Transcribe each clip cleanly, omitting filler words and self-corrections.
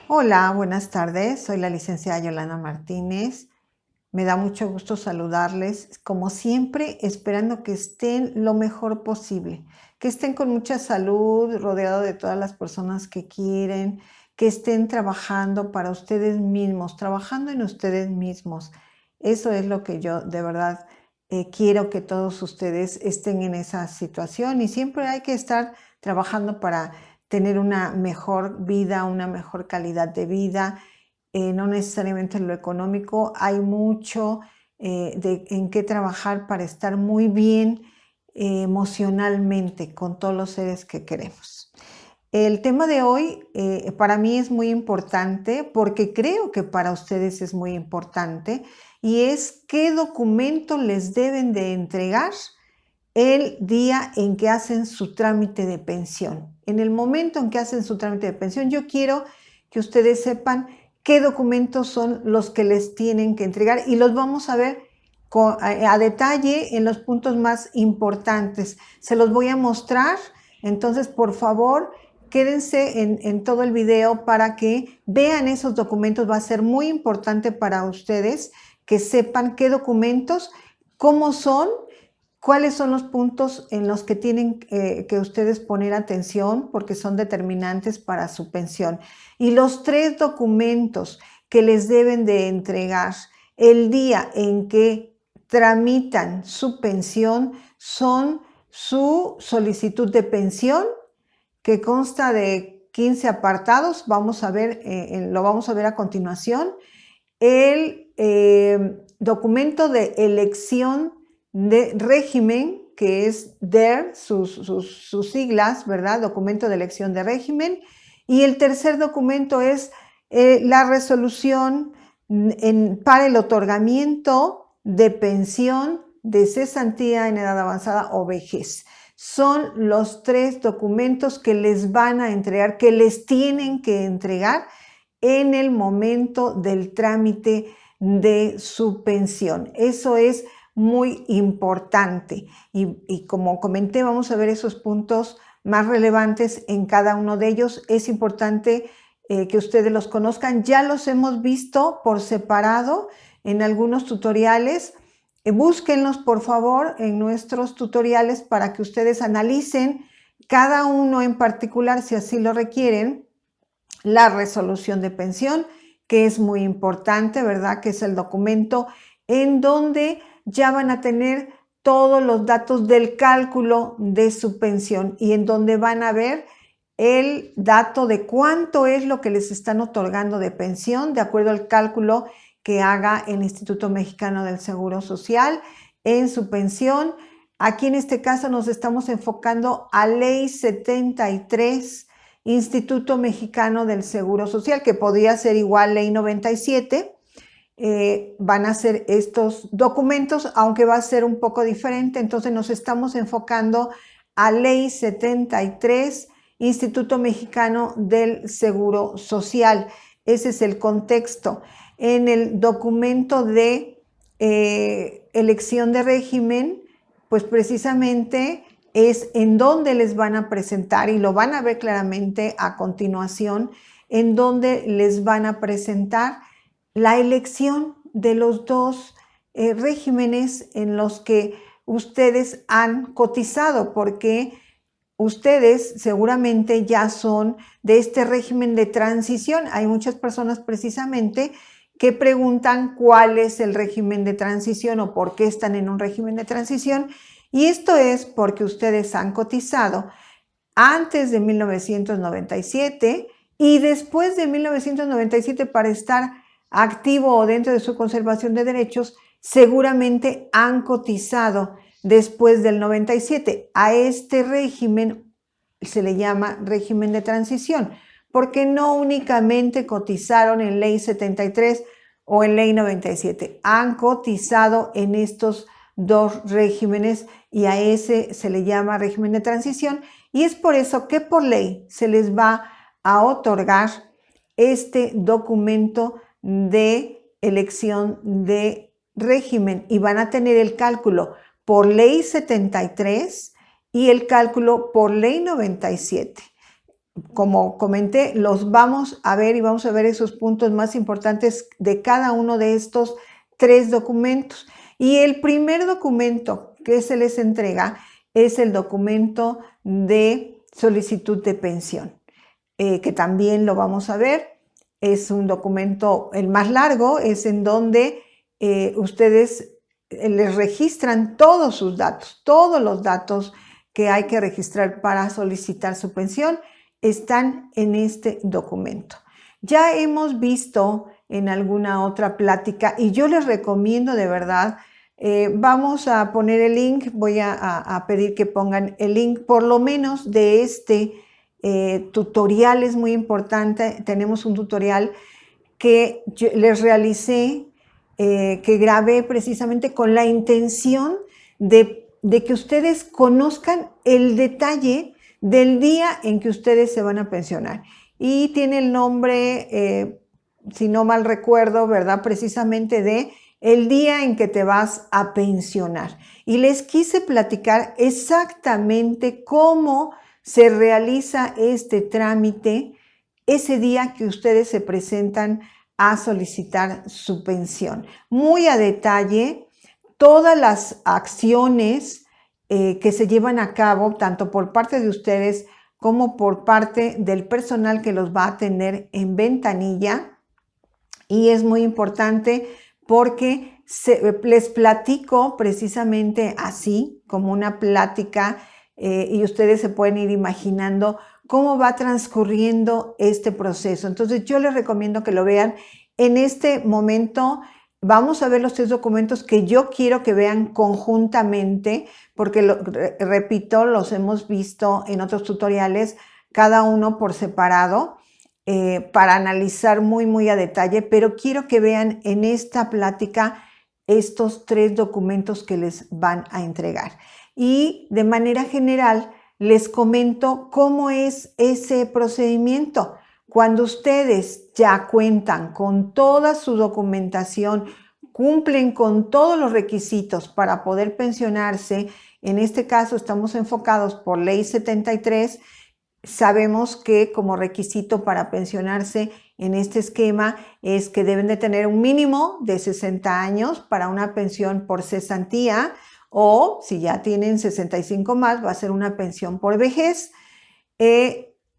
Hola, buenas tardes. Soy la licenciada Yolanda Martínez. Me da mucho gusto saludarles, como siempre, esperando que estén lo mejor posible, que estén con mucha salud, rodeado de todas las personas que quieren, que estén trabajando para ustedes mismos, trabajando en ustedes mismos. Eso es lo que yo de verdad quiero que todos ustedes estén en esa situación y siempre hay que estar trabajando para tener una mejor vida, una mejor calidad de vida, no necesariamente en lo económico, hay mucho en qué trabajar para estar muy bien emocionalmente con todos los seres que queremos. El tema de hoy para mí es muy importante porque creo que para ustedes es muy importante y es qué documento les deben de entregar el día en que hacen su trámite de pensión. En el momento en que hacen su trámite de pensión, yo quiero que ustedes sepan qué documentos son los que les tienen que entregar y los vamos a ver a detalle en los puntos más importantes. Se los voy a mostrar, entonces por favor quédense en todo el video para que vean esos documentos. Va a ser muy importante para ustedes que sepan qué documentos, cómo son, cuáles son los puntos en los que tienen que ustedes poner atención porque son determinantes para su pensión. Y los 3 documentos que les deben de entregar el día en que tramitan su pensión son su solicitud de pensión, que consta de 15 apartados, lo vamos a ver a continuación, el documento de elección de régimen, que es DER, sus siglas, ¿verdad? Documento de elección de régimen. Y el tercer documento es la resolución para el otorgamiento de pensión de cesantía en edad avanzada o vejez. Son los 3 documentos que les van a entregar, que les tienen que entregar en el momento del trámite de su pensión. Eso es muy importante y como comenté, vamos a ver esos puntos más relevantes en cada uno de ellos. Es importante que ustedes los conozcan. Ya los hemos visto por separado en algunos tutoriales. Búsquenlos por favor en nuestros tutoriales para que ustedes analicen cada uno en particular si así lo requieren. La resolución de pensión, que es muy importante, ¿verdad? Que es el documento en donde ya van a tener todos los datos del cálculo de su pensión y en donde van a ver el dato de cuánto es lo que les están otorgando de pensión de acuerdo al cálculo que haga el Instituto Mexicano del Seguro Social en su pensión. Aquí en este caso nos estamos enfocando a Ley 73, Instituto Mexicano del Seguro Social, que podría ser igual Ley 97. Van a ser estos documentos, aunque va a ser un poco diferente. Entonces nos estamos enfocando a Ley 73, Instituto Mexicano del Seguro Social. Ese es el contexto. En el documento de elección de régimen, pues precisamente es en donde les van a presentar, y lo van a ver claramente a continuación, en donde les van a presentar la elección de los 2 regímenes en los que ustedes han cotizado, porque ustedes seguramente ya son de este régimen de transición. Hay muchas personas precisamente que preguntan cuál es el régimen de transición o por qué están en un régimen de transición. Y esto es porque ustedes han cotizado antes de 1997 y después de 1997 para estar activo o dentro de su conservación de derechos, seguramente han cotizado después del 97. A este régimen se le llama régimen de transición, porque no únicamente cotizaron en Ley 73 o en Ley 97, han cotizado en estos 2 regímenes y a ese se le llama régimen de transición, y es por eso que por ley se les va a otorgar este documento de elección de régimen y van a tener el cálculo por Ley 73 y el cálculo por Ley 97. como comenté, los vamos a ver y vamos a ver esos puntos más importantes de cada uno de estos 3 documentos. Y el primer documento que se les entrega es el documento de solicitud de pensión, que también lo vamos a ver. Es un documento, el más largo, es en donde ustedes les registran todos sus datos, todos los datos que hay que registrar para solicitar su pensión están en este documento. Ya hemos visto en alguna otra plática y yo les recomiendo de verdad, vamos a poner el link, voy a pedir que pongan el link por lo menos de este tutorial, es muy importante. Tenemos un tutorial que yo les realicé, que grabé precisamente con la intención de que ustedes conozcan el detalle del día en que ustedes se van a pensionar. Y tiene el nombre, si no mal recuerdo, ¿verdad? Precisamente de el día en que te vas a pensionar. Y les quise platicar exactamente cómo se realiza este trámite ese día que ustedes se presentan a solicitar su pensión. Muy a detalle, todas las acciones que se llevan a cabo, tanto por parte de ustedes como por parte del personal que los va a atender en ventanilla. Y es muy importante porque les platico precisamente así, como una plática, y ustedes se pueden ir imaginando cómo va transcurriendo este proceso. Entonces yo les recomiendo que lo vean. En este momento vamos a ver los 3 documentos que yo quiero que vean conjuntamente, porque repito, los hemos visto en otros tutoriales, cada uno por separado, para analizar muy a detalle, pero quiero que vean en esta plática estos 3 documentos que les van a entregar. Y de manera general les comento cómo es ese procedimiento. Cuando ustedes ya cuentan con toda su documentación, cumplen con todos los requisitos para poder pensionarse, en este caso estamos enfocados por Ley 73, sabemos que como requisito para pensionarse en este esquema es que deben de tener un mínimo de 60 años para una pensión por cesantía, o si ya tienen 65 más, va a ser una pensión por vejez.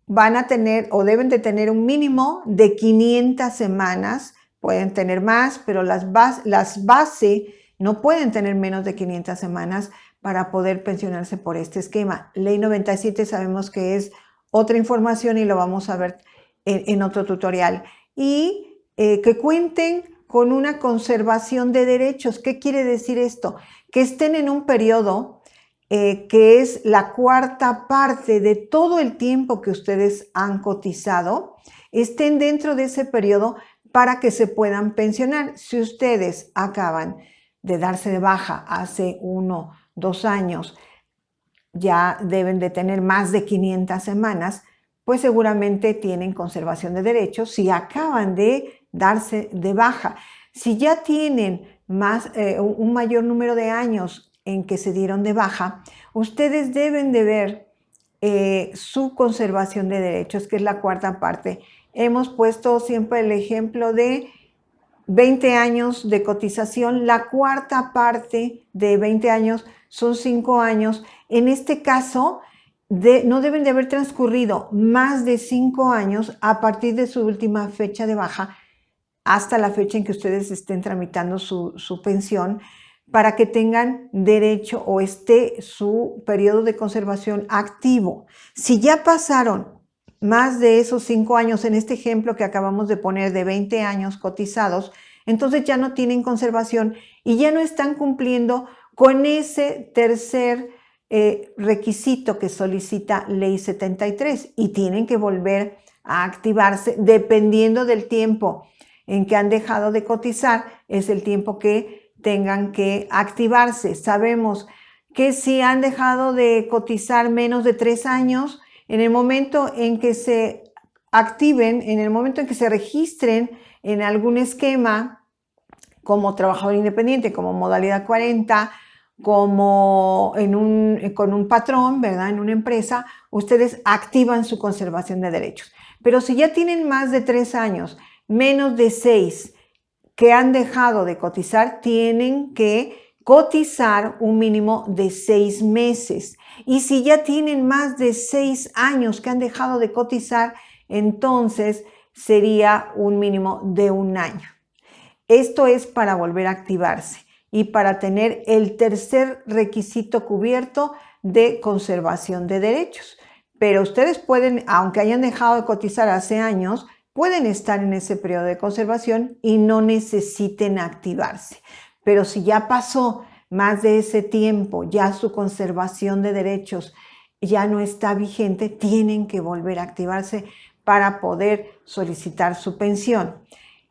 Van a tener o deben de tener un mínimo de 500 semanas, pueden tener más, pero las base no pueden tener menos de 500 semanas para poder pensionarse por este esquema. Ley 97 sabemos que es otra información y lo vamos a ver en otro tutorial. Y que cuenten con una conservación de derechos. ¿Qué quiere decir esto? Que estén en un periodo que es la 4ª parte de todo el tiempo que ustedes han cotizado, estén dentro de ese periodo para que se puedan pensionar. Si ustedes acaban de darse de baja hace 1, 2 años, ya deben de tener más de 500 semanas, pues seguramente tienen conservación de derechos si acaban de darse de baja. Si ya tienen un mayor número de años en que se dieron de baja, ustedes deben de ver su conservación de derechos, que es la 4ª parte. Hemos puesto siempre el ejemplo de 20 años de cotización, la 4ª parte de 20 años son 5 años. En este caso, no deben de haber transcurrido más de 5 años a partir de su última fecha de baja hasta la fecha en que ustedes estén tramitando su pensión, para que tengan derecho o esté su periodo de conservación activo. Si ya pasaron más de esos 5 años, en este ejemplo que acabamos de poner de 20 años cotizados, entonces ya no tienen conservación y ya no están cumpliendo con ese tercer requisito que solicita Ley 73 y tienen que volver a activarse dependiendo del tiempo en que han dejado de cotizar, es el tiempo que tengan que activarse. Sabemos que si han dejado de cotizar menos de 3 años, en el momento en que se activen, en el momento en que se registren en algún esquema como trabajador independiente, como modalidad 40 como con un patrón, ¿verdad? En una empresa, ustedes activan su conservación de derechos. Pero si ya tienen más de 3 años, menos de 6, que han dejado de cotizar, tienen que cotizar un mínimo de 6 meses. Y si ya tienen más de 6 años que han dejado de cotizar, entonces sería un mínimo de 1 año. Esto es para volver a activarse y para tener el tercer requisito cubierto de conservación de derechos. Pero ustedes pueden, aunque hayan dejado de cotizar hace años, pueden estar en ese periodo de conservación y no necesiten activarse. Pero si ya pasó más de ese tiempo, ya su conservación de derechos ya no está vigente, tienen que volver a activarse para poder solicitar su pensión.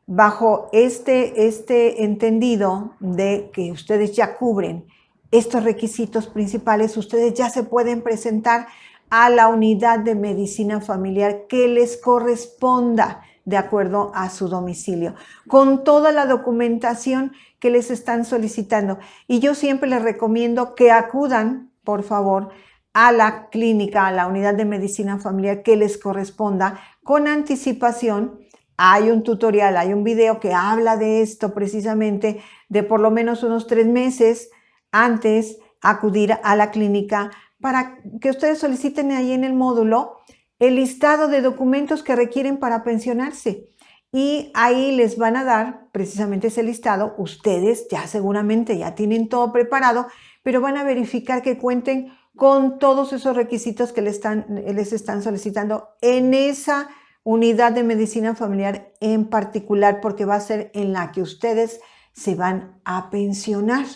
Bajo este entendido de que ustedes ya cubren estos requisitos principales, ustedes ya se pueden presentar a la unidad de medicina familiar que les corresponda de acuerdo a su domicilio, con toda la documentación que les están solicitando. Y yo siempre les recomiendo que acudan, por favor, a la clínica, a la unidad de medicina familiar que les corresponda con anticipación. Hay un tutorial, hay un video que habla de esto precisamente, de por lo menos unos 3 meses antes acudir a la clínica para que ustedes soliciten ahí en el módulo el listado de documentos que requieren para pensionarse. Y ahí les van a dar precisamente ese listado. Ustedes ya seguramente ya tienen todo preparado, pero van a verificar que cuenten con todos esos requisitos que les están solicitando en esa unidad de medicina familiar en particular, porque va a ser en la que ustedes se van a pensionar.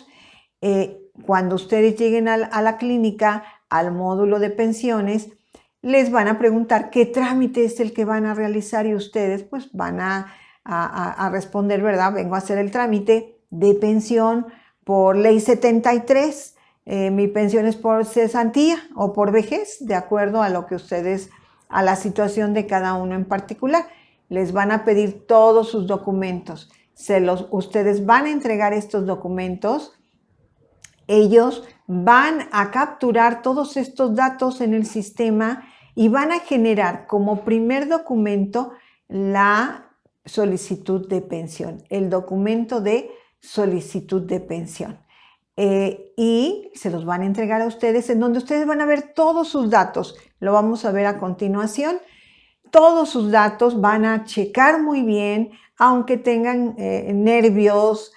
Cuando ustedes lleguen a la clínica, al módulo de pensiones, les van a preguntar qué trámite es el que van a realizar y ustedes pues van a responder, ¿verdad? Vengo a hacer el trámite de pensión por ley 73. Mi pensión es por cesantía o por vejez, de acuerdo a lo que ustedes, a la situación de cada uno en particular. Les van a pedir todos sus documentos. Ustedes van a entregar estos documentos. Ellos van a capturar todos estos datos en el sistema y van a generar como primer documento la solicitud de pensión, el documento de solicitud de pensión. Y se los van a entregar a ustedes, en donde ustedes van a ver todos sus datos. Lo vamos a ver a continuación. Todos sus datos van a checar muy bien, aunque tengan nervios,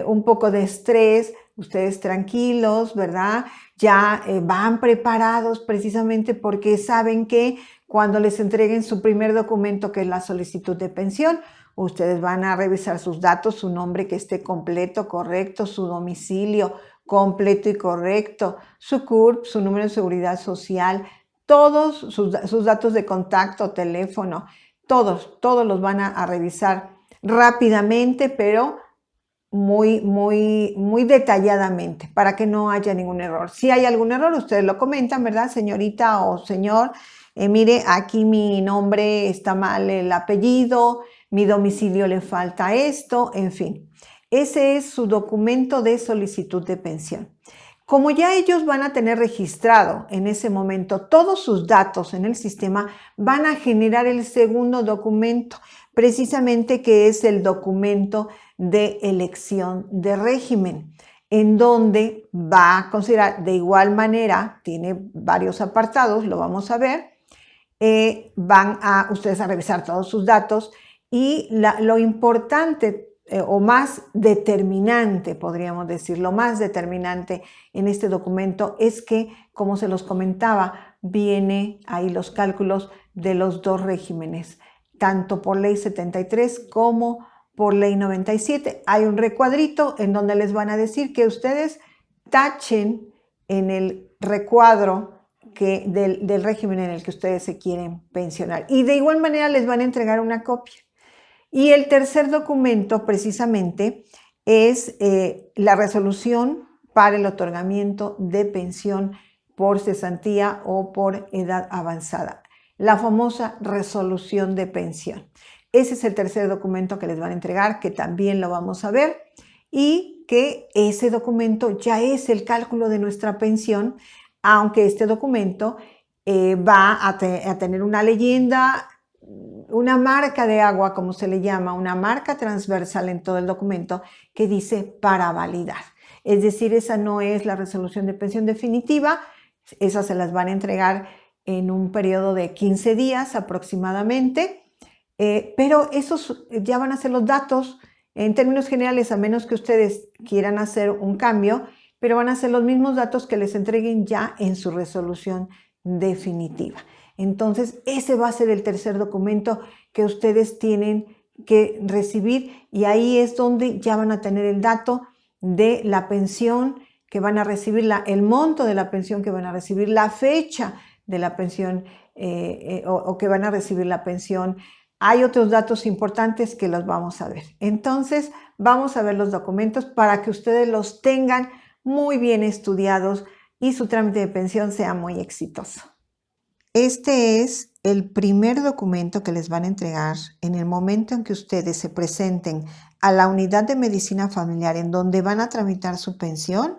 un poco de estrés, ustedes tranquilos, ¿verdad? Ya van preparados precisamente porque saben que cuando les entreguen su primer documento, que es la solicitud de pensión, ustedes van a revisar sus datos, su nombre que esté completo, correcto, su domicilio completo y correcto, su CURP, su número de seguridad social, todos sus datos de contacto, teléfono, todos los van a revisar rápidamente, pero muy detalladamente para que no haya ningún error. Si hay algún error, ustedes lo comentan, ¿verdad, señorita o señor? Mire, aquí mi nombre está mal, el apellido, mi domicilio le falta esto, en fin. Ese es su documento de solicitud de pensión. Como ya ellos van a tener registrado en ese momento todos sus datos en el sistema, van a generar el segundo documento, precisamente que es el documento de elección de régimen, en donde va a considerar de igual manera, tiene varios apartados, lo vamos a ver, van a ustedes a revisar todos sus datos y lo importante o más determinante, podríamos decir, lo más determinante en este documento es que, como se los comentaba, viene ahí los cálculos de los dos regímenes, tanto por ley 73 como por ley 97. Hay un recuadrito en donde les van a decir que ustedes tachen en el recuadro del régimen en el que ustedes se quieren pensionar. Y de igual manera les van a entregar una copia. Y el tercer documento precisamente es la resolución para el otorgamiento de pensión por cesantía o por edad avanzada, la famosa resolución de pensión. Ese es el tercer documento que les van a entregar, que también lo vamos a ver. Y y que ese documento ya es el cálculo de nuestra pensión, aunque este documento va a tener una leyenda, una marca de agua, como se le llama, una marca transversal en todo el documento que dice para validar. Es decir, esa no es la resolución de pensión definitiva, esas se las van a entregar en un periodo de 15 días aproximadamente, pero esos ya van a ser los datos en términos generales, a menos que ustedes quieran hacer un cambio, pero van a ser los mismos datos que les entreguen ya en su resolución definitiva. Entonces, ese va a ser el tercer documento que ustedes tienen que recibir y ahí es donde ya van a tener el dato de la pensión que van a recibir, el monto de la pensión que van a recibir, la fecha de la pensión o que van a recibir la pensión. Hay otros datos importantes que los vamos a ver. Entonces, vamos a ver los documentos para que ustedes los tengan muy bien estudiados y su trámite de pensión sea muy exitoso. Este es el primer documento que les van a entregar en el momento en que ustedes se presenten a la unidad de medicina familiar en donde van a tramitar su pensión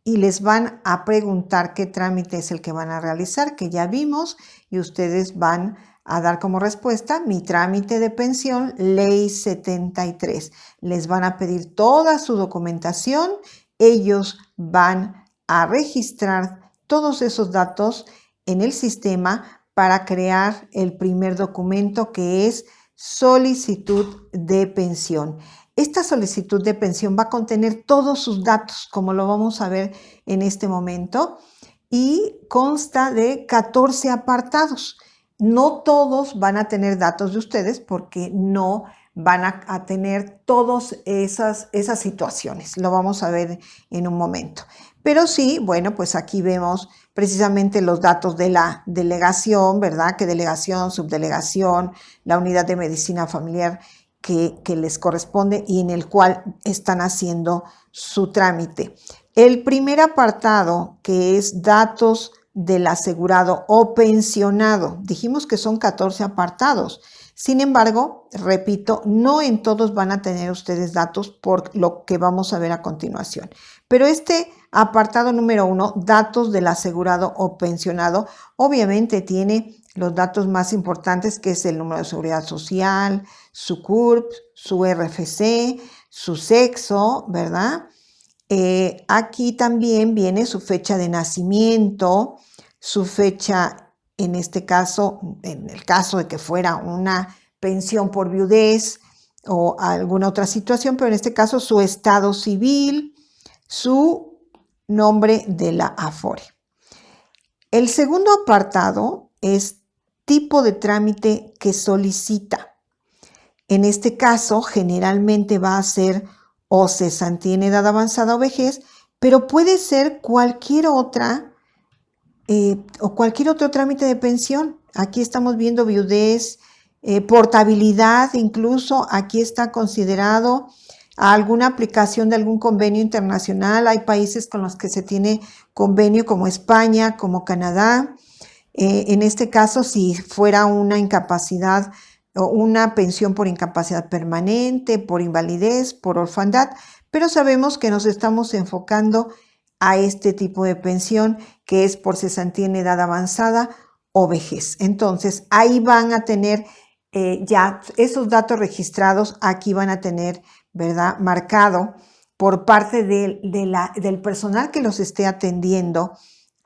y les van a preguntar qué trámite es el que van a realizar, que ya vimos, y ustedes van a dar como respuesta mi trámite de pensión, ley 73. Les van a pedir toda su documentación, ellos van a registrar todos esos datos en el sistema para crear el primer documento que es solicitud de pensión. Esta solicitud de pensión va a contener todos sus datos, como lo vamos a ver en este momento, y consta de 14 apartados. No todos van a tener datos de ustedes porque no van a tener todas esas situaciones. Lo vamos a ver en un momento. Pero sí, bueno, pues aquí vemos precisamente los datos de la delegación, ¿verdad? ¿Qué delegación, subdelegación, la unidad de medicina familiar que les corresponde y en el cual están haciendo su trámite? El primer apartado, que es datos del asegurado o pensionado, dijimos que son 14 apartados. Sin embargo, repito, no en todos van a tener ustedes datos por lo que vamos a ver a continuación. Pero este apartado número 1, datos del asegurado o pensionado, obviamente tiene los datos más importantes, que es el número de seguridad social, su CURP, su RFC, su sexo, ¿verdad? Aquí también viene su fecha de nacimiento, su fecha, en este caso, en el caso de que fuera una pensión por viudez o alguna otra situación, pero en este caso su estado civil, su nombre de la AFORE. El segundo apartado es tipo de trámite que solicita. En este caso, generalmente va a ser o cesantía en edad avanzada o vejez, pero puede ser cualquier otra o cualquier otro trámite de pensión. Aquí estamos viendo viudez, portabilidad, incluso aquí está considerado alguna aplicación de algún convenio internacional. Hay países con los que se tiene convenio como España, como Canadá. En este caso, si fuera una incapacidad o una pensión por incapacidad permanente, por invalidez, por orfandad, pero sabemos que nos estamos enfocando a este tipo de pensión que es por cesantía en edad avanzada o vejez. Entonces, ahí van a tener ya esos datos registrados, aquí van a tener, ¿verdad?, marcado por parte del personal que los esté atendiendo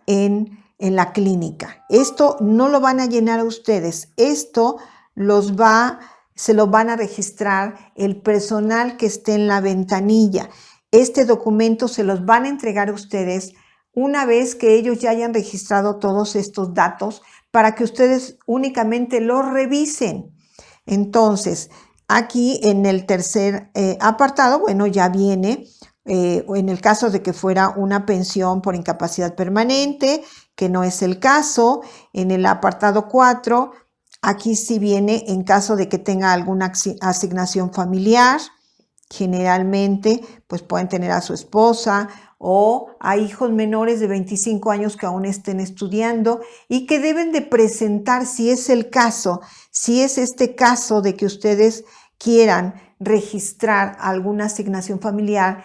en la clínica. Esto no lo van a llenar a ustedes, esto se lo van a registrar el personal que esté en la ventanilla. Este documento se los van a entregar a ustedes una vez que ellos ya hayan registrado todos estos datos para que ustedes únicamente los revisen. Entonces, aquí en el tercer apartado, bueno, ya viene, en el caso de que fuera una pensión por incapacidad permanente, que no es el caso, en el apartado 4, aquí sí viene en caso de que tenga alguna asignación familiar. Generalmente, pues pueden tener a su esposa o a hijos menores de 25 años que aún estén estudiando y que deben de presentar, si es el caso, si es este caso de que ustedes quieran registrar alguna asignación familiar,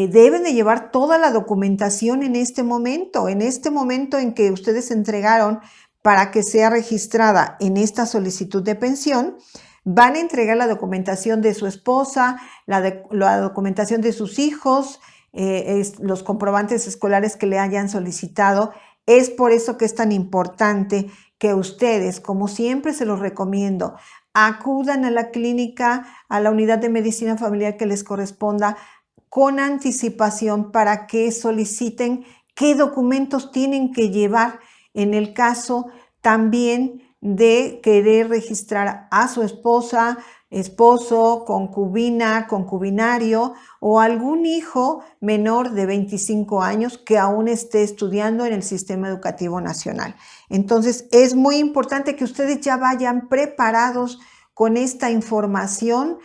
deben de llevar toda la documentación en este momento en que ustedes entregaron para que sea registrada en esta solicitud de pensión. Van a entregar la documentación de su esposa, la documentación de sus hijos, los comprobantes escolares que le hayan solicitado. Es por eso que es tan importante que ustedes, como siempre se los recomiendo, acudan a la clínica, a la unidad de medicina familiar que les corresponda con anticipación para que soliciten qué documentos tienen que llevar en el caso también de querer registrar a su esposa, esposo, concubina, concubinario o algún hijo menor de 25 años que aún esté estudiando en el sistema educativo nacional. Entonces, es muy importante que ustedes ya vayan preparados con esta información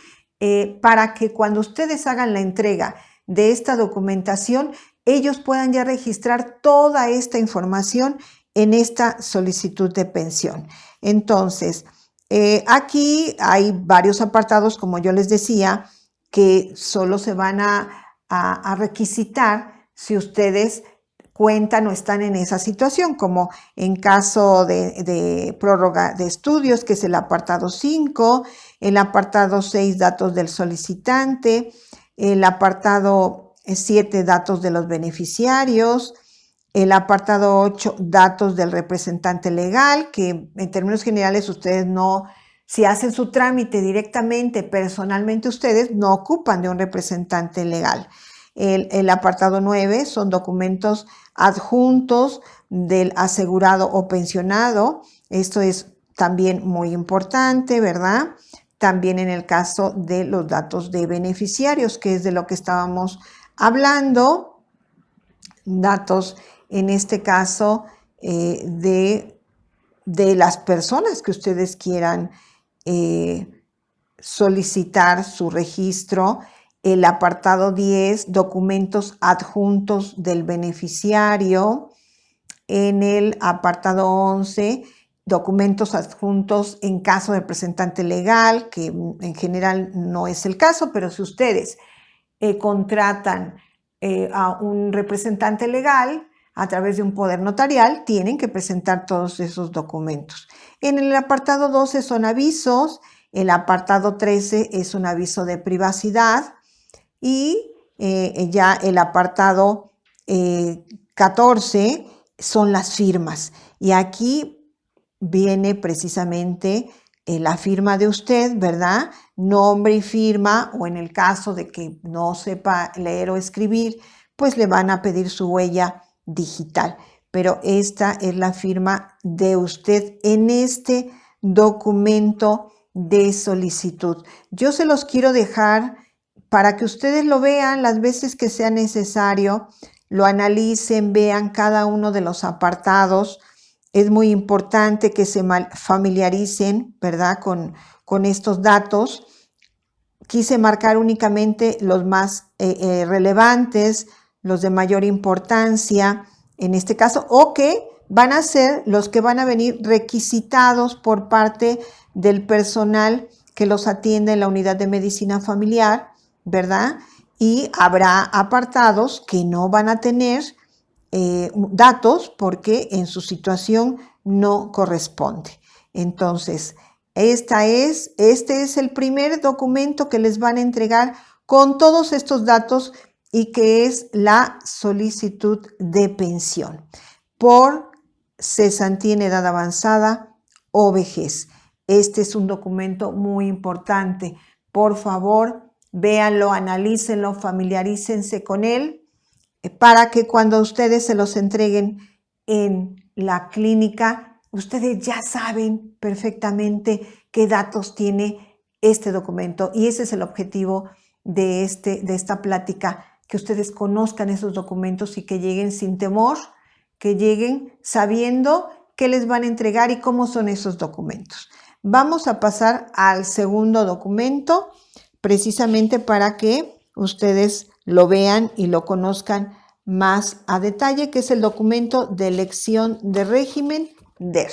para que cuando ustedes hagan la entrega de esta documentación, ellos puedan ya registrar toda esta información en esta solicitud de pensión. Entonces, aquí hay varios apartados, como yo les decía, que solo se van a requisitar si ustedes cuentan o están en esa situación, como en caso de prórroga de estudios, que es el apartado 5, el apartado 6, datos del solicitante, el apartado 7, datos de los beneficiarios, el apartado 8, datos del representante legal, que en términos generales ustedes no, si hacen su trámite directamente, personalmente ustedes, no ocupan de un representante legal. El apartado 9 son documentos adjuntos del asegurado o pensionado. Esto es también muy importante, ¿verdad? También en el caso de los datos de beneficiarios, que es de lo que estábamos hablando, datos en este caso de las personas que ustedes quieran solicitar su registro. El apartado 10, documentos adjuntos del beneficiario. En el apartado 11, documentos adjuntos en caso de representante legal, que en general no es el caso, pero si ustedes contratan a un representante legal a través de un poder notarial, tienen que presentar todos esos documentos. En el apartado 12 son avisos, el apartado 13 es un aviso de privacidad y ya el apartado 14 son las firmas. Y aquí viene precisamente la firma de usted, ¿verdad? Nombre y firma, o en el caso de que no sepa leer o escribir, pues le van a pedir su huella digital. Pero esta es la firma de usted en este documento de solicitud. Yo se los quiero dejar para que ustedes lo vean las veces que sea necesario, lo analicen, vean cada uno de los apartados. Es muy importante que se familiaricen, ¿verdad?, con estos datos. Quise marcar únicamente los más relevantes, los de mayor importancia, en este caso, o que van a ser los que van a venir requisitados por parte del personal que los atiende en la unidad de medicina familiar, ¿verdad? Y habrá apartados que no van a tener datos porque en su situación no corresponde. Entonces, este es el primer documento que les van a entregar con todos estos datos y que es la solicitud de pensión por cesantía en edad avanzada o vejez. Este es un documento muy importante. Por favor, véanlo, analícenlo, familiarícense con él para que cuando ustedes se los entreguen en la clínica, ustedes ya saben perfectamente qué datos tiene este documento. Y ese es el objetivo de esta plática, que ustedes conozcan esos documentos y que lleguen sin temor, que lleguen sabiendo qué les van a entregar y cómo son esos documentos. Vamos a pasar al segundo documento, precisamente para que ustedes lo vean y lo conozcan más a detalle, que es el documento de elección de régimen DER.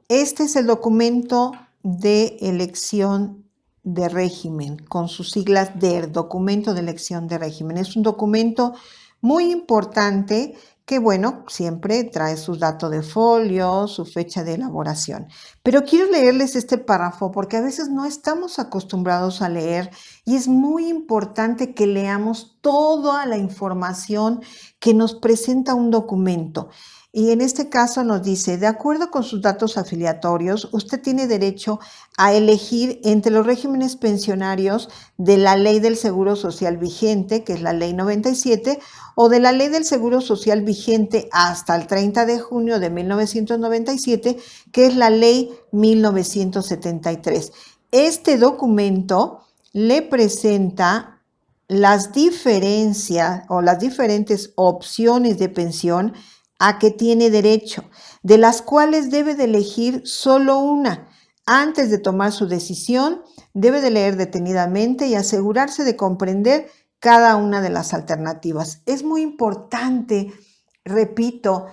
Este es el documento de elección de régimen, con sus siglas DER, documento de elección de régimen. Es un documento muy importante que, bueno, siempre trae sus datos de folio, su fecha de elaboración. Pero quiero leerles este párrafo porque a veces no estamos acostumbrados a leer y es muy importante que leamos toda la información que nos presenta un documento. Y en este caso nos dice, de acuerdo con sus datos afiliatorios, usted tiene derecho a elegir entre los regímenes pensionarios de la Ley del Seguro Social vigente, que es la Ley 97, o de la Ley del Seguro Social vigente hasta el 30 de junio de 1997, que es la Ley 1973. Este documento le presenta las diferencias o las diferentes opciones de pensión a que tiene derecho, de las cuales debe de elegir solo una. Antes de tomar su decisión, debe de leer detenidamente y asegurarse de comprender cada una de las alternativas. Es muy importante, repito,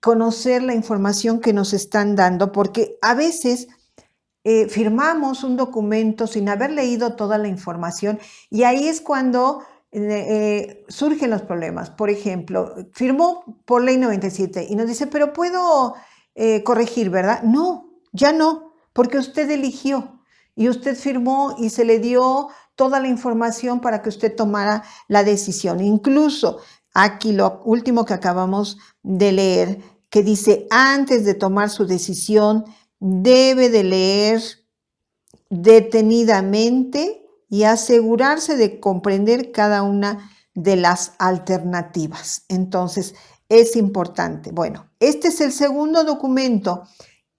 conocer la información que nos están dando, porque a veces firmamos un documento sin haber leído toda la información y ahí es cuando surgen los problemas. Por ejemplo, firmó por ley 97 y nos dice, pero puedo corregir, ¿verdad? No, ya no, porque usted eligió y usted firmó y se le dio toda la información para que usted tomara la decisión. Incluso aquí lo último que acabamos de leer, que dice, antes de tomar su decisión, debe de leer detenidamente y asegurarse de comprender cada una de las alternativas. Entonces, es importante. Bueno, este es el segundo documento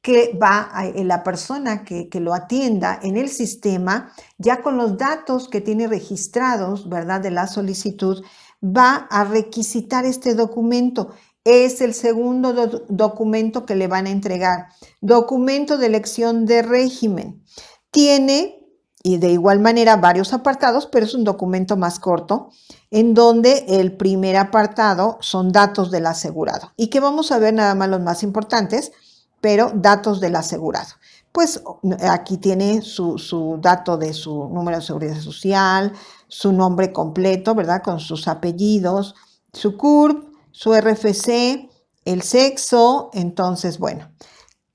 que va a la persona que lo atienda en el sistema, ya con los datos que tiene registrados, ¿verdad?, de la solicitud, va a requisitar este documento. Es el segundo documento que le van a entregar. Documento de elección de régimen. Tiene, y de igual manera, varios apartados, pero es un documento más corto, en donde el primer apartado son datos del asegurado. Y que vamos a ver nada más los más importantes, pero datos del asegurado. Pues aquí tiene su dato de su número de seguridad social, su nombre completo, ¿verdad?, con sus apellidos, su CURP, su RFC, el sexo. Entonces, bueno,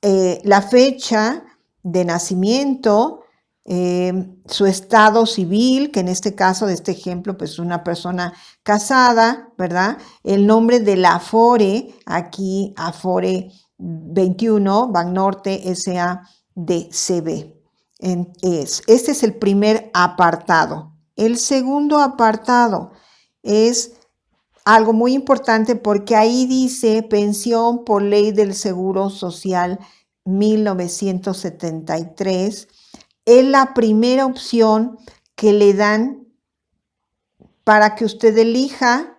la fecha de nacimiento, su estado civil, que en este caso de este ejemplo, pues una persona casada, ¿verdad? El nombre de la Afore, aquí Afore 21, Banorte SADCB. Este es el primer apartado. El segundo apartado es algo muy importante porque ahí dice pensión por ley del Seguro Social 1973. Es la primera opción que le dan para que usted elija.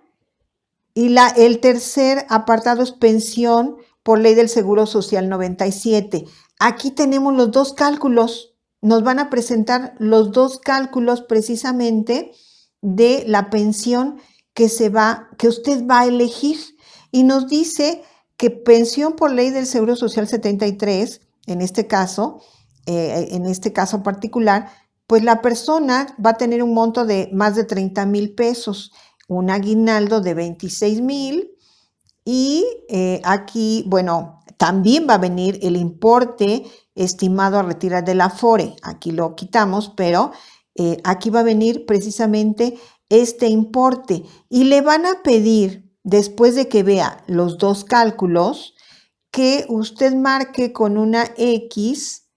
Y el tercer apartado es pensión por ley del Seguro Social 97. Aquí tenemos los dos cálculos. Nos van a presentar los dos cálculos precisamente de la pensión que usted va a elegir. Y nos dice que pensión por ley del Seguro Social 73, en este caso particular, pues la persona va a tener un monto de más de 30,000 pesos, un aguinaldo de 26,000 y aquí, bueno, también va a venir el importe estimado a retirar del Afore. Aquí lo quitamos, pero aquí va a venir precisamente este importe y le van a pedir, después de que vea los dos cálculos, que usted marque con una X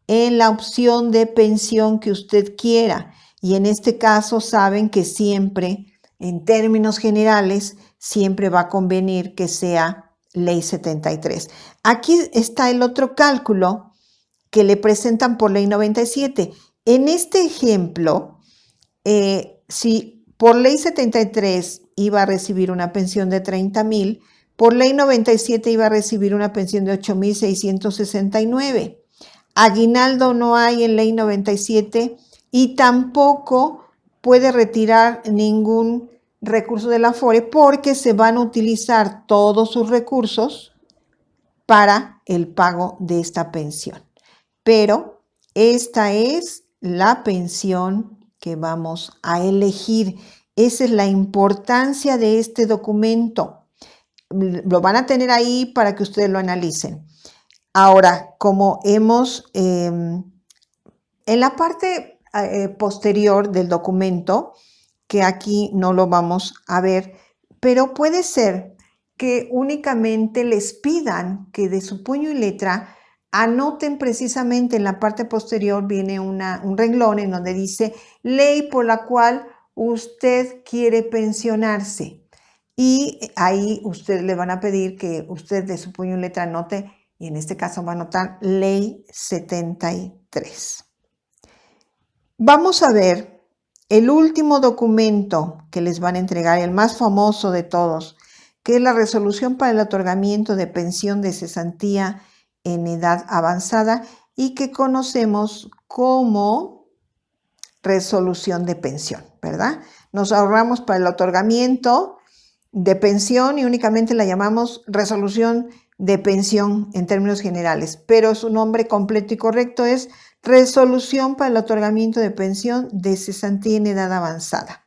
en la opción de pensión que usted quiera. Y en este caso saben que siempre, en términos generales, siempre va a convenir que sea ley 73. Aquí está el otro cálculo que le presentan por ley 97. En este ejemplo, si por ley 73 iba a recibir una pensión de 30,000, por ley 97 iba a recibir una pensión de 8,669. Aguinaldo no hay en ley 97 y tampoco puede retirar ningún recurso del Afore porque se van a utilizar todos sus recursos para el pago de esta pensión. Pero esta es la pensión que vamos a elegir. Esa es la importancia de este documento. Lo van a tener ahí para que ustedes lo analicen. Ahora, como hemos, en la parte posterior del documento, que aquí no lo vamos a ver, pero puede ser que únicamente les pidan que de su puño y letra anoten precisamente en la parte posterior, viene un renglón en donde dice ley por la cual usted quiere pensionarse. Y ahí ustedes le van a pedir que usted de su puño y letra anote, y en este caso va a anotar ley 73. Vamos a ver el último documento que les van a entregar, el más famoso de todos, que es la resolución para el otorgamiento de pensión de cesantía en edad avanzada y que conocemos como resolución de pensión, ¿verdad? Nos ahorramos para el otorgamiento de pensión y únicamente la llamamos resolución de pensión en términos generales, pero su nombre completo y correcto es resolución para el otorgamiento de pensión de cesantía en edad avanzada.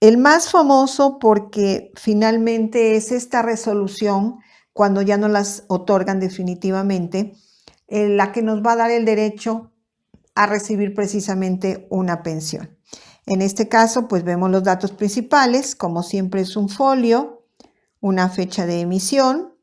El más famoso porque finalmente es esta resolución, cuando ya no las otorgan definitivamente, la que nos va a dar el derecho a recibir precisamente una pensión. En este caso, pues vemos los datos principales, como siempre es un folio, una fecha de emisión,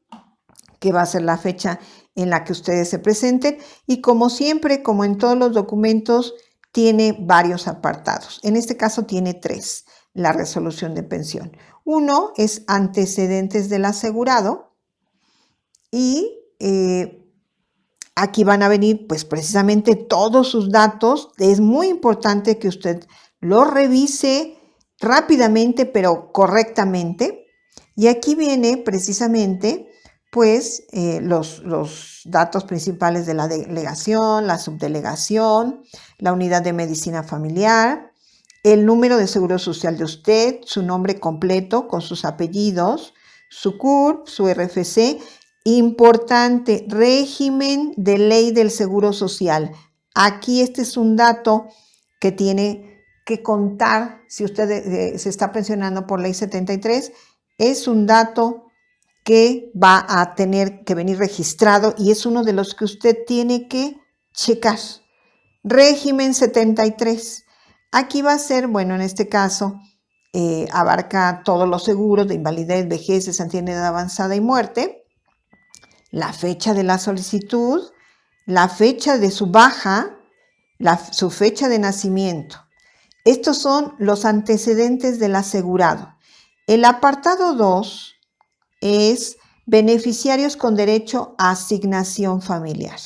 que va a ser la fecha en la que ustedes se presenten, y como siempre, como en todos los documentos, tiene varios apartados. En este caso tiene 3, la resolución de pensión. Uno es antecedentes del asegurado y aquí van a venir pues precisamente todos sus datos. Es muy importante que usted lo revise rápidamente pero correctamente. Y aquí viene precisamente pues los datos principales de la delegación, la subdelegación, la unidad de medicina familiar, el número de seguro social de usted, su nombre completo con sus apellidos, su CURP, su RFC. Importante, régimen de ley del seguro social. Aquí este es un dato que tiene que contar si usted se está pensionando por ley 73. Es un dato que va a tener que venir registrado y es uno de los que usted tiene que checar. Régimen 73. Aquí va a ser, bueno, en este caso, abarca todos los seguros de invalidez, vejez, cesantía en edad avanzada y muerte. La fecha de la solicitud, la fecha de su baja, su fecha de nacimiento. Estos son los antecedentes del asegurado. El apartado 2 es beneficiarios con derecho a asignación familiar.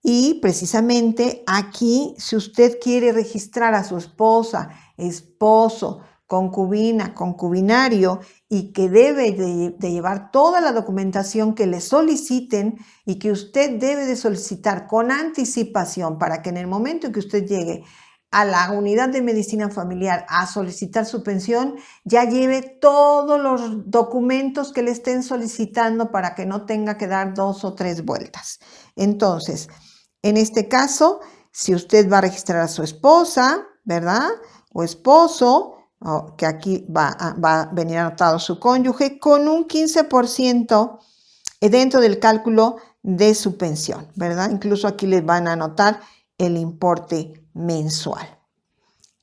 Y precisamente aquí, si usted quiere registrar a su esposa, esposo, concubina, concubinario y que debe de llevar toda la documentación que le soliciten y que usted debe de solicitar con anticipación para que en el momento en que usted llegue a la unidad de medicina familiar a solicitar su pensión, ya lleve todos los documentos que le estén solicitando para que no tenga que dar 2 o 3 vueltas. Entonces, en este caso, si usted va a registrar a su esposa, ¿verdad? O esposo, que aquí va a venir anotado su cónyuge, con un 15% dentro del cálculo de su pensión, ¿verdad? Incluso aquí les van a anotar el importe mensual.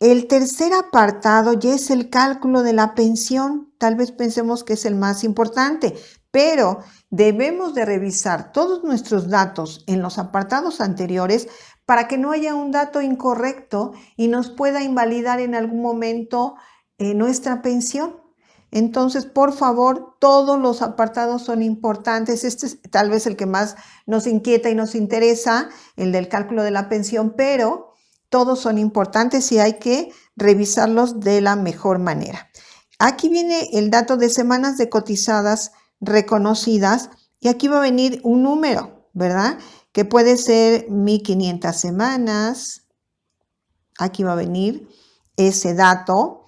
El tercer apartado ya es el cálculo de la pensión. Tal vez pensemos que es el más importante, pero debemos de revisar todos nuestros datos en los apartados anteriores para que no haya un dato incorrecto y nos pueda invalidar en algún momento nuestra pensión. Entonces, por favor, todos los apartados son importantes. Este es tal vez el que más nos inquieta y nos interesa, el del cálculo de la pensión, pero todos son importantes y hay que revisarlos de la mejor manera. Aquí viene el dato de semanas de cotizadas reconocidas y aquí va a venir un número, ¿verdad? Que puede ser 1500 semanas. Aquí va a venir ese dato.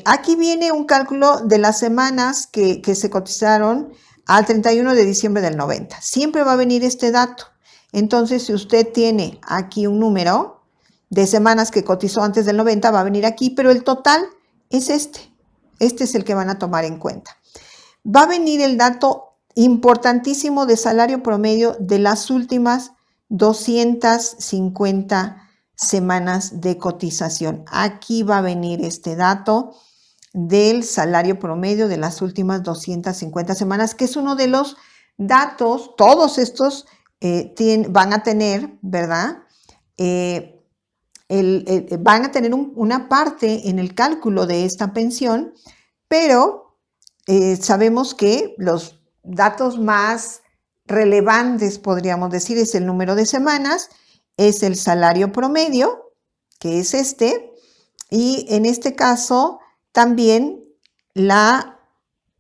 Aquí viene un cálculo de las semanas que se cotizaron al 31 de diciembre del 90. Siempre va a venir este dato. Entonces, si usted tiene aquí un número, de semanas que cotizó antes del 90 va a venir aquí, pero el total es este. Este es el que van a tomar en cuenta. Va a venir el dato importantísimo de salario promedio de las últimas 250 semanas de cotización. Aquí va a venir este dato del salario promedio de las últimas 250 semanas, que es uno de los datos, todos estos van a tener, ¿verdad? Van a tener una parte en el cálculo de esta pensión, pero sabemos que los datos más relevantes, podríamos decir, es el número de semanas, es el salario promedio, que es este, y en este caso también la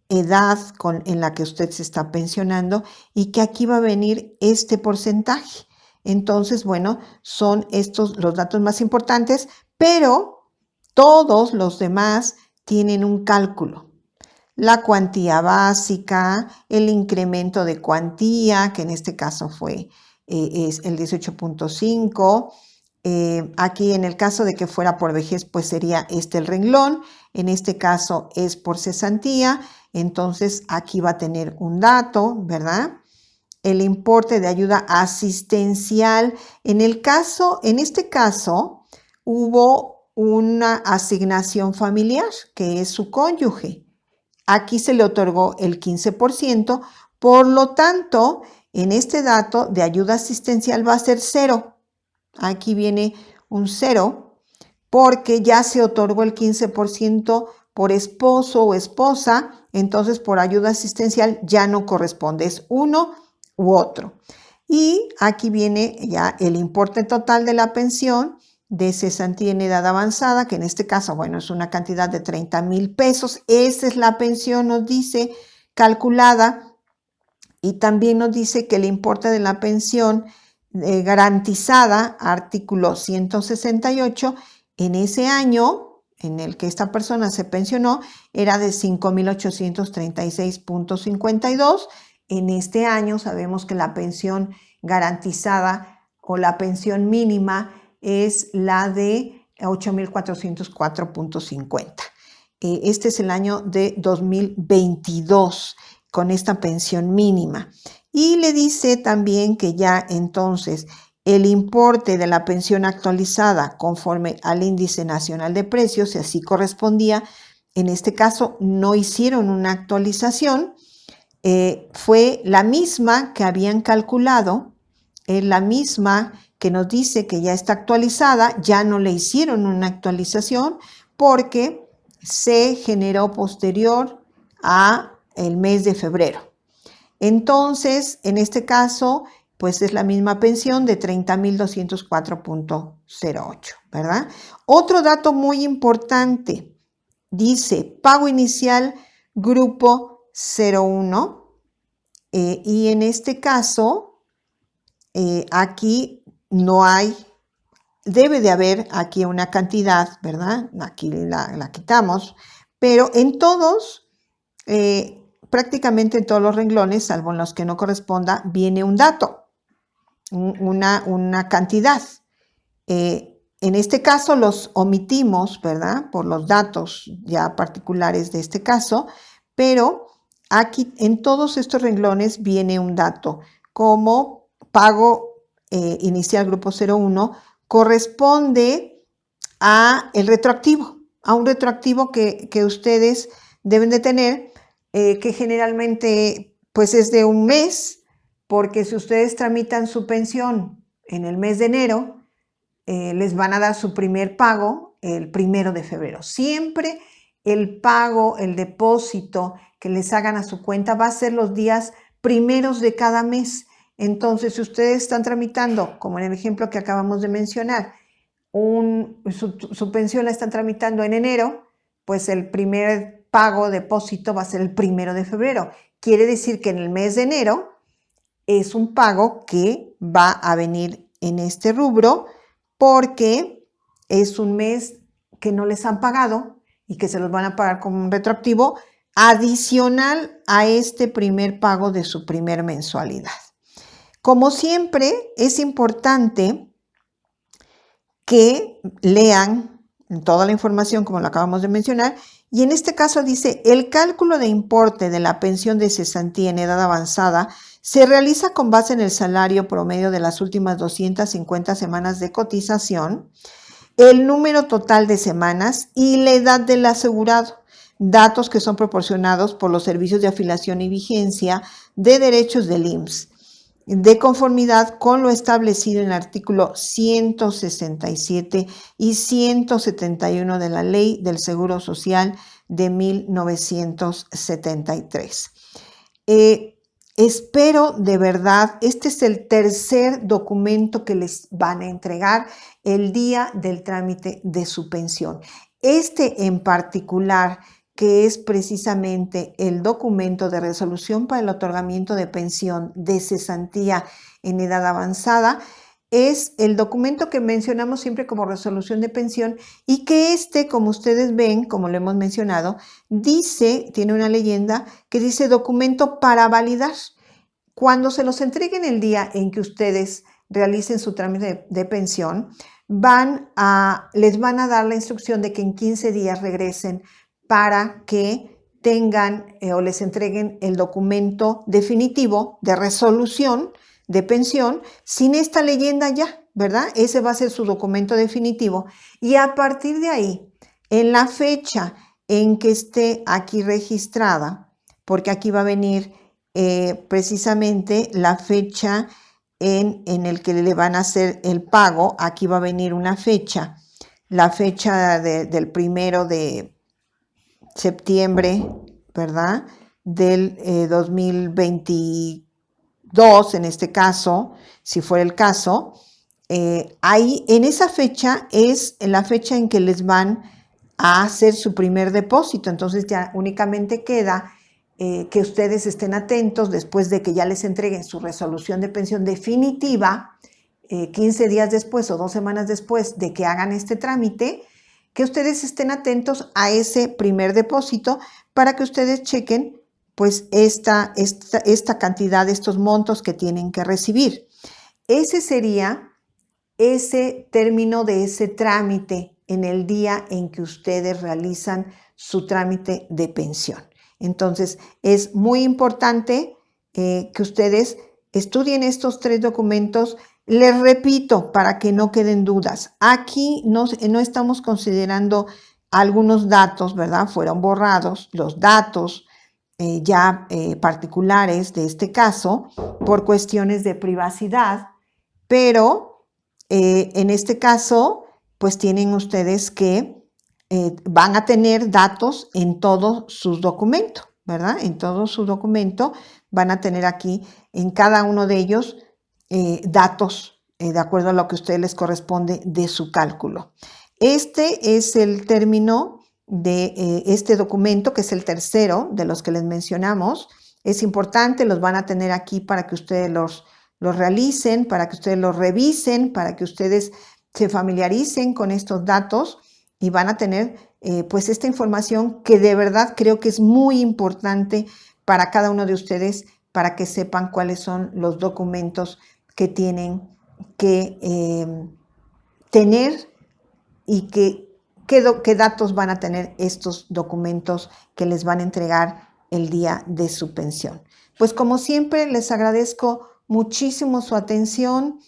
edad en la que usted se está pensionando y que aquí va a venir este porcentaje. Entonces, bueno, son estos los datos más importantes, pero todos los demás tienen un cálculo. La cuantía básica, el incremento de cuantía, que en este caso es el 18.5. Aquí en el caso de que fuera por vejez, pues sería este el renglón. En este caso es por cesantía. Entonces aquí va a tener un dato, ¿verdad? El importe de ayuda asistencial. En este caso, hubo una asignación familiar, que es su cónyuge. Aquí se le otorgó el 15%, por lo tanto, en este dato de ayuda asistencial va a ser 0. Aquí viene un 0 porque ya se otorgó el 15% por esposo o esposa, entonces por ayuda asistencial ya no corresponde, es uno u otro. Y aquí viene ya el importe total de la pensión de cesantía en edad avanzada, que en este caso, bueno, es una cantidad de 30,000 pesos. Esa es la pensión, nos dice, calculada, y también nos dice que el importe de la pensión garantizada, artículo 168, en ese año en el que esta persona se pensionó era de 5,836.52. En este año sabemos que la pensión garantizada o la pensión mínima es la de 8,404.50. Este es el año de 2022 con esta pensión mínima. Y le dice también que ya entonces el importe de la pensión actualizada conforme al índice nacional de precios, si así correspondía, en este caso no hicieron una actualización, fue la misma que habían calculado, la misma que nos dice que ya está actualizada, ya no le hicieron una actualización porque se generó posterior a el mes de febrero. Entonces, en este caso, pues es la misma pensión de 30,204.08, ¿verdad? Otro dato muy importante, dice pago inicial grupo 01, y en este caso, aquí no hay, debe de haber aquí una cantidad, ¿verdad? Aquí la quitamos, pero en todos, prácticamente en todos los renglones, salvo en los que no corresponda, viene un dato, una cantidad. En este caso los omitimos, ¿verdad? Por los datos ya particulares de este caso, pero aquí en todos estos renglones viene un dato, como pago inicial grupo 01 corresponde a el retroactivo, a un retroactivo que ustedes deben de tener, que generalmente pues es de un mes, porque si ustedes tramitan su pensión en el mes de enero, les van a dar su primer pago el 1 de febrero. Siempre el pago, el depósito que les hagan a su cuenta va a ser los días primeros de cada mes. Entonces, si ustedes están tramitando, como en el ejemplo que acabamos de mencionar, su pensión la están tramitando en enero, pues el primer pago, depósito va a ser el 1 de febrero. Quiere decir que en el mes de enero es un pago que va a venir en este rubro porque es un mes que no les han pagado y que se los van a pagar como un retroactivo adicional a este primer pago de su primer mensualidad. Como siempre, es importante que lean toda la información como lo acabamos de mencionar, y en este caso dice, el cálculo de importe de la pensión de cesantía en edad avanzada se realiza con base en el salario promedio de las últimas 250 semanas de cotización, el número total de semanas y la edad del asegurado, datos que son proporcionados por los servicios de afiliación y vigencia de derechos del IMSS, de conformidad con lo establecido en el artículo 167 y 171 de la Ley del Seguro Social de 1973. Espero de verdad, este es el tercer documento que les van a entregar el día del trámite de su pensión. Este en particular, que es precisamente el documento de resolución para el otorgamiento de pensión de cesantía en edad avanzada, es el documento que mencionamos siempre como resolución de pensión y que como ustedes ven, como lo hemos mencionado, tiene una leyenda que dice documento para validar. Cuando se los entreguen el día en que ustedes realicen su trámite de pensión, les van a dar la instrucción de que en 15 días regresen para que tengan o les entreguen el documento definitivo de resolución de pensión sin esta leyenda ya, ¿verdad? Ese va a ser su documento definitivo y a partir de ahí, en la fecha en que esté aquí registrada, porque aquí va a venir precisamente la fecha en el que le van a hacer el pago, aquí va a venir una fecha, la fecha del 1 de septiembre, ¿verdad? Del 2022, en este caso, si fuera el caso, ahí en esa fecha es la fecha en que les van a hacer su primer depósito, entonces ya únicamente queda que ustedes estén atentos después de que ya les entreguen su resolución de pensión definitiva, 15 días después o 2 semanas después de que hagan este trámite, que ustedes estén atentos a ese primer depósito para que ustedes chequen pues esta cantidad, estos montos que tienen que recibir. Ese sería ese término de ese trámite en el día en que ustedes realizan su trámite de pensión. Entonces, es muy importante que ustedes estudien estos 3 documentos. Les repito, para que no queden dudas, aquí no estamos considerando algunos datos, ¿verdad? Fueron borrados los datos particulares de este caso por cuestiones de privacidad, pero en este caso, pues tienen ustedes que van a tener datos en todo su documento, ¿verdad? En todo su documento van a tener aquí en cada uno de ellos datos de acuerdo a lo que a ustedes les corresponde de su cálculo. Este es el término de este documento, que es el tercero de los que les mencionamos. Es importante, los van a tener aquí para que ustedes los realicen, para que ustedes los revisen, para que ustedes se familiaricen con estos datos y van a tener pues esta información que de verdad creo que es muy importante para cada uno de ustedes para que sepan cuáles son los documentos que tienen que tener y qué datos van a tener estos documentos que les van a entregar el día de su pensión. Pues como siempre les agradezco muchísimo su atención.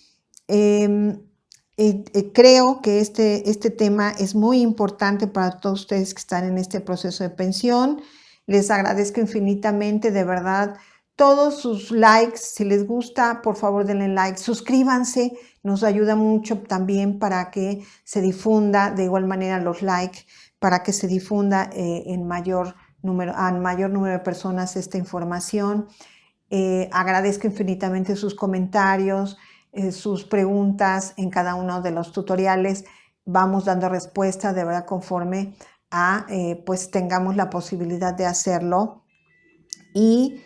Creo que este tema es muy importante para todos ustedes que están en este proceso de pensión. Les agradezco infinitamente, de verdad, todos sus likes. Si les gusta, por favor denle like, suscríbanse, nos ayuda mucho también para que se difunda, de igual manera los likes, para que se difunda a mayor número de personas esta información. Agradezco infinitamente sus comentarios, sus preguntas en cada uno de los tutoriales. Vamos dando respuesta de verdad conforme a pues tengamos la posibilidad de hacerlo. Y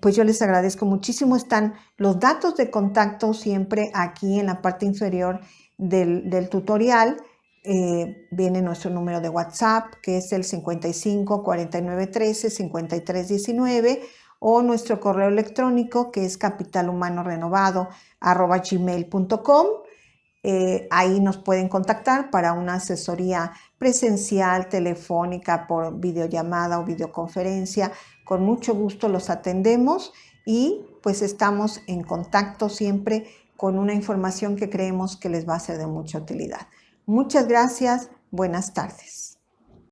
pues yo les agradezco muchísimo. Están los datos de contacto siempre aquí en la parte inferior del tutorial. Viene nuestro número de WhatsApp, que es el 55 49 13 53 19, o nuestro correo electrónico, que es capitalhumanorenovado@gmail.com. Ahí nos pueden contactar para una asesoría presencial, telefónica, por videollamada o videoconferencia. Con mucho gusto los atendemos y pues estamos en contacto siempre con una información que creemos que les va a ser de mucha utilidad. Muchas gracias. Buenas tardes.